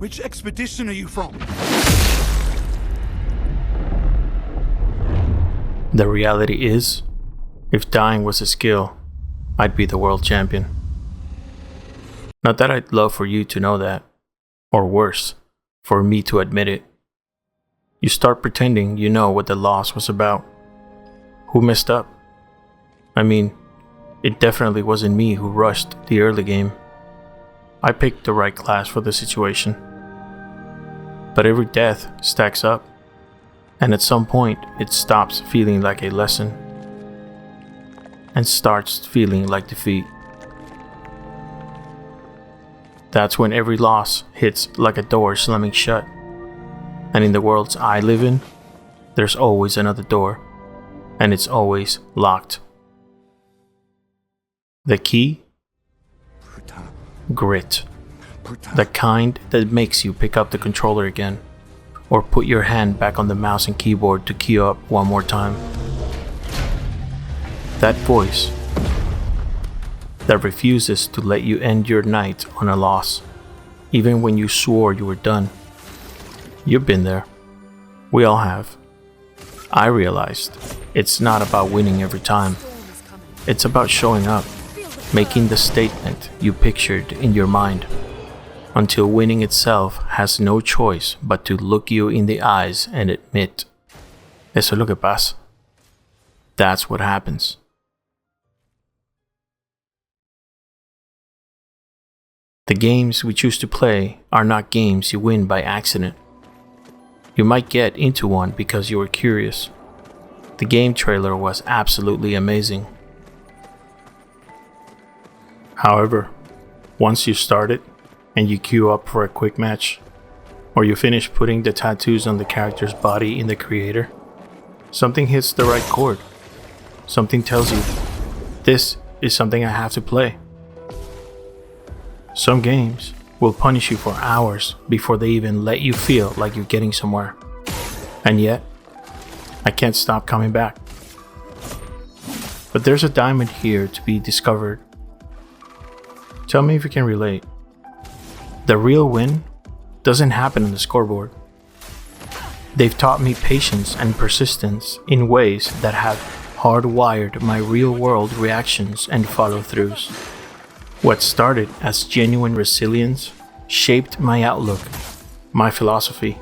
Which expedition are you from? The reality is, if dying was a skill, I'd be the world champion. Not that I'd love for you to know that, or worse, for me to admit it. You start pretending you know what the loss was about. Who messed up? I mean, it definitely wasn't me who rushed the early game. I picked the right class for the situation. But every death stacks up, and at some point it stops feeling like a lesson and starts feeling like defeat. That's when every loss hits like a door slamming shut. And in the worlds I live in, there's always another door, and it's always locked. The key? Grit. The kind that makes you pick up the controller again, or put your hand back on the mouse and keyboard to queue up one more time. That voice that refuses to let you end your night on a loss, even when you swore you were done. You've been there. We all have. I realized it's not about winning every time. It's about showing up, making the statement you pictured in your mind, until winning itself has no choice but to look you in the eyes and admit, eso es lo que pasa. That's what happens. The games we choose to play are not games you win by accident. You might get into one because you were curious. The game trailer was absolutely amazing. However, once you start it and you queue up for a quick match, or you finish putting the tattoos on the character's body in the creator, something hits the right chord. Something tells you, this is something I have to play. Some games will punish you for hours before they even let you feel like you're getting somewhere. And yet, I can't stop coming back. But there's a diamond here to be discovered. Tell me if you can relate. The real win doesn't happen on the scoreboard. They've taught me patience and persistence in ways that have hardwired my real-world reactions and follow-throughs. What started as genuine resilience shaped my outlook, my philosophy,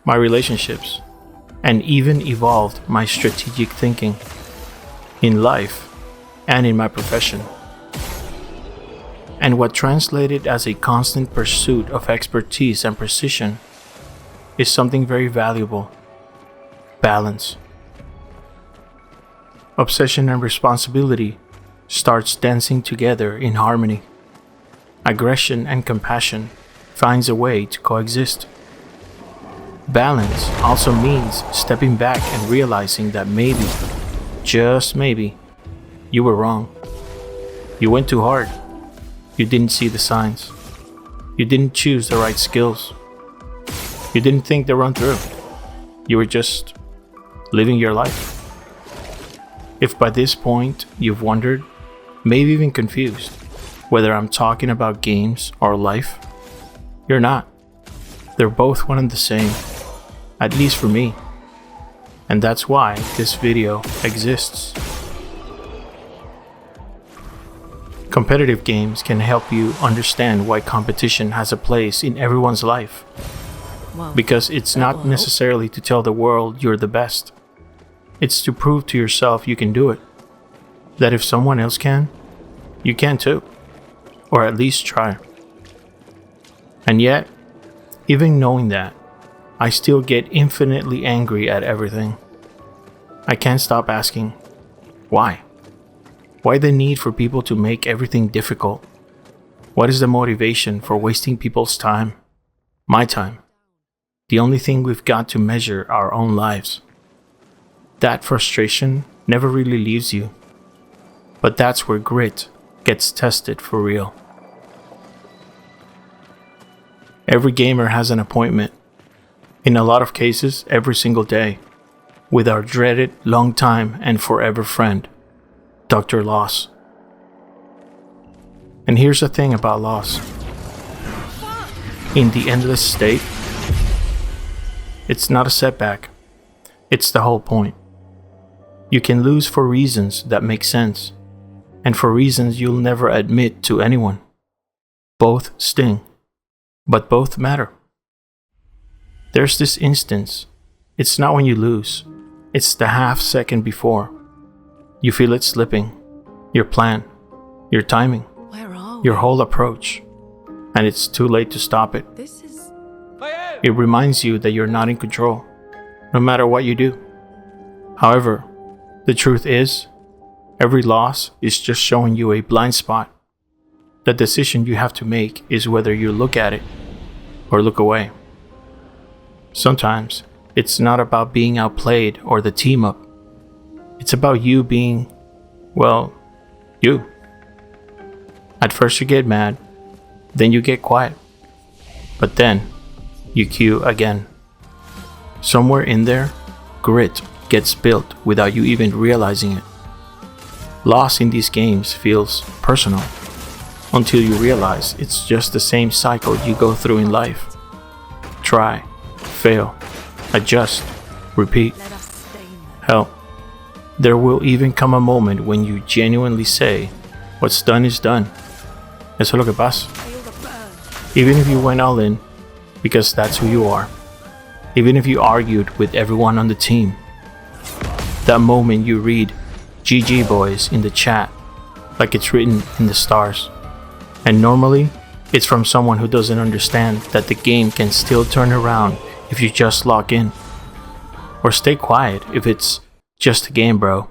my relationships, and even evolved my strategic thinking in life and in my profession. And what translated as a constant pursuit of expertise and precision is something very valuable: balance. Obsession and responsibility starts dancing together in harmony. Aggression and compassion finds a way to coexist. Balance also means stepping back and realizing that maybe, just maybe, you were wrong. You went too hard. You didn't see the signs. You didn't choose the right skills. You didn't think the run through. You were just living your life. If by this point you've wondered, maybe even confused, whether I'm talking about games or life, you're not. They're both one and the same, at least for me. And that's why this video exists. Competitive games can help you understand why competition has a place in everyone's life. Because it's not necessarily to tell the world you're the best. It's to prove to yourself you can do it. That if someone else can, you can too. Or at least try. And yet, even knowing that, I still get infinitely angry at everything. I can't stop asking, why? Why the need for people to make everything difficult? What is the motivation for wasting people's time? My time. The only thing we've got to measure our own lives. That frustration never really leaves you. But that's where grit gets tested for real. Every gamer has an appointment, in a lot of cases every single day, with our dreaded long-time and forever friend, Dr. Loss. And here's the thing about Loss. in the endless state, it's not a setback. It's the whole point. You can lose for reasons that make sense, and for reasons you'll never admit to anyone. Both sting, but both matter. There's this instance. It's not when you lose. It's the half second before. You feel it slipping. Your plan, your timing, your whole approach. And it's too late to stop it. It reminds you that you're not in control, no matter what you do. However, the truth is, every loss is just showing you a blind spot. The decision you have to make is whether you look at it or look away. Sometimes, it's not about being outplayed or the team up. It's about you being, well, you. At first you get mad, then you get quiet, but then you cue again. Somewhere in there, grit gets built without you even realizing it. Loss in these games feels personal until you realize it's just the same cycle you go through in life. Try, fail, adjust, repeat. Hell, there will even come a moment when you genuinely say, what's done is done. Eso es lo que pasa. Even if you went all in, because that's who you are. Even if you argued with everyone on the team. That moment you read GG boys in the chat like it's written in the stars. And normally, it's from someone who doesn't understand that the game can still turn around if you just log in. Or stay quiet if it's just a game, bro.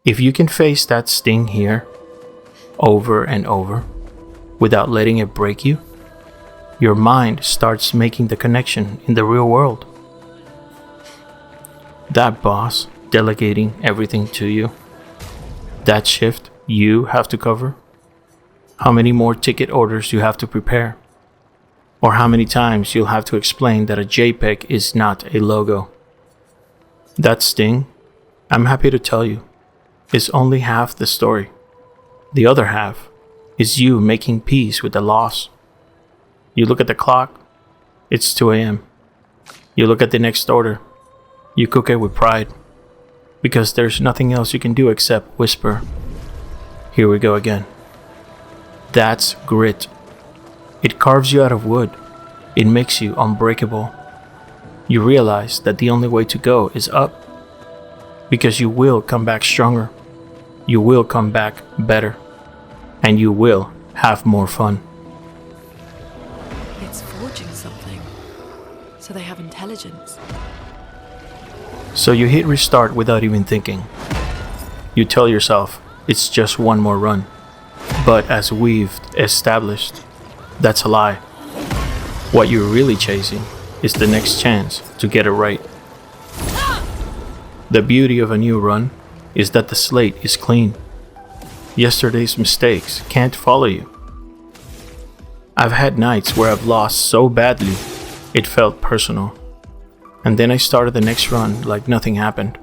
If you can face that sting here, over and over, without letting it break you, your mind starts making the connection in the real world. That boss delegating everything to you, that shift you have to cover, how many more ticket orders you have to prepare, or how many times you'll have to explain that a JPEG is not a logo. That sting, I'm happy to tell you, is only half the story. The other half is you making peace with the loss. You look at the clock, it's 2 a.m. You look at the next order, you cook it with pride, because there's nothing else you can do except whisper, here we go again. That's grit. It carves you out of wood. It makes you unbreakable. You realize that the only way to go is up, because you will come back stronger. You will come back better. And you will have more fun. It's forging something. So they have intelligence. So you hit restart without even thinking. You tell yourself it's just one more run. But as we've established, that's a lie. What you're really chasing is the next chance to get it right. The beauty of a new run is that the slate is clean. Yesterday's mistakes can't follow you. I've had nights where I've lost so badly, it felt personal. And then I started the next run like nothing happened.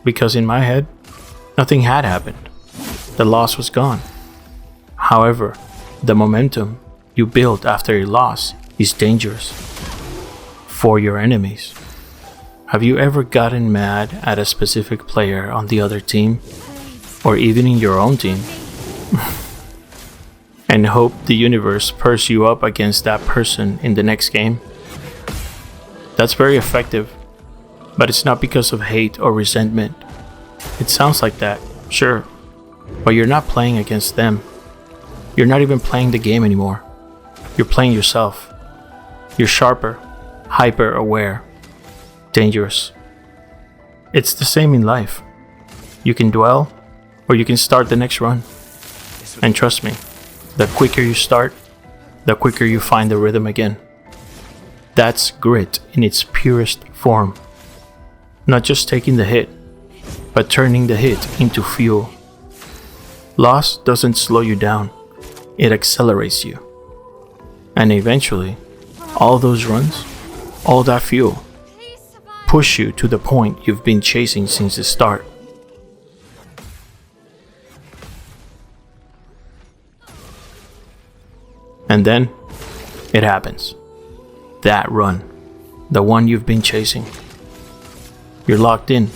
Because in my head, nothing had happened. The loss was gone. However, the momentum you build after a loss is dangerous. For your enemies. Have you ever gotten mad at a specific player on the other team? Or even in your own team? And hope the universe pairs you up against that person in the next game? That's very effective, but it's not because of hate or resentment. It sounds like that, sure, but you're not playing against them. You're not even playing the game anymore. You're playing yourself. You're sharper, hyper aware, dangerous. It's the same in life. You can dwell, or you can start the next run. And trust me, the quicker you start, the quicker you find the rhythm again. That's grit in its purest form. Not just taking the hit, but turning the hit into fuel. Loss doesn't slow you down, it accelerates you. And eventually, all those runs, all that fuel, push you to the point you've been chasing since the start. And then, It happens. That run, the one you've been chasing. You're locked in.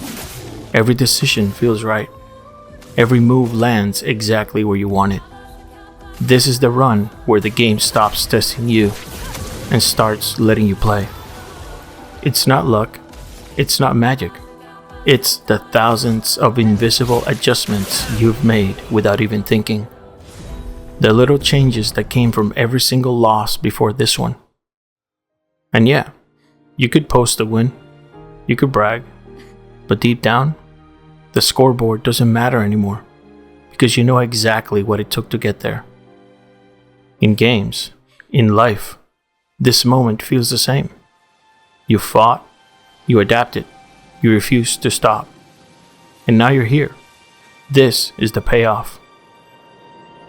Every decision feels right. Every move lands exactly where you want it. This is the run where the game stops testing you and starts letting you play. It's not luck. It's not magic. It's the thousands of invisible adjustments you've made without even thinking. The little changes that came from every single loss before this one. And yeah, you could post a win. You could brag. But deep down, the scoreboard doesn't matter anymore because you know exactly what it took to get there. In games, in life, this moment feels the same. You fought, you adapted, you refused to stop. And now you're here. This is the payoff.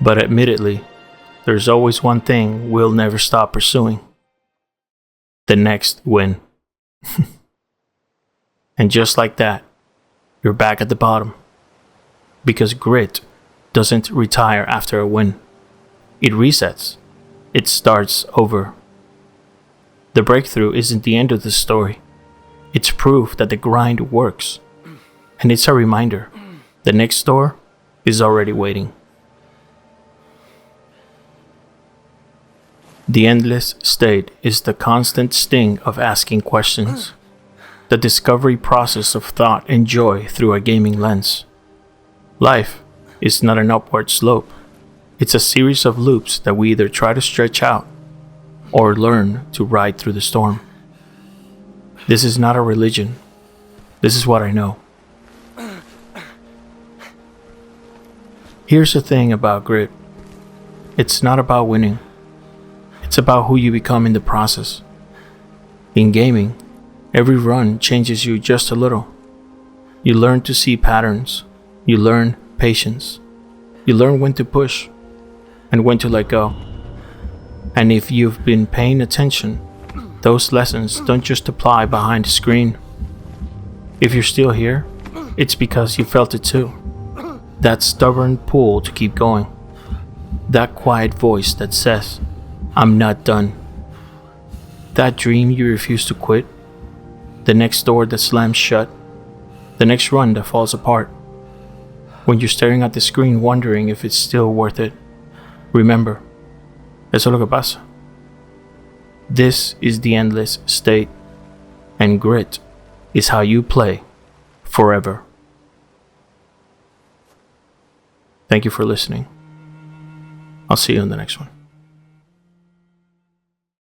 But admittedly, there's always one thing we'll never stop pursuing. The next win. And just like that, you're back at the bottom. Because grit doesn't retire after a win. It resets. It starts over. The breakthrough isn't the end of the story. It's proof that the grind works. And it's a reminder. The next door is already waiting. The endless state is the constant sting of asking questions. The discovery process of thought and joy through a gaming lens. Life is not an upward slope. It's a series of loops that we either try to stretch out or learn to ride through the storm. This is not a religion. This is what I know. Here's the thing about grit. It's not about winning. It's about who you become in the process. In gaming, every run changes you just a little. You learn to see patterns. You learn patience. You learn when to push and when to let go. And if you've been paying attention, those lessons don't just apply behind the screen. If you're still here, it's because you felt it too. That stubborn pull to keep going. That quiet voice that says, I'm not done. That dream you refuse to quit. The next door that slams shut. The next run that falls apart. When you're staring at the screen wondering if it's still worth it, remember, eso es lo que pasa. This is the endless state, and grit is how you play forever. Thank you for listening. I'll see you in the next one.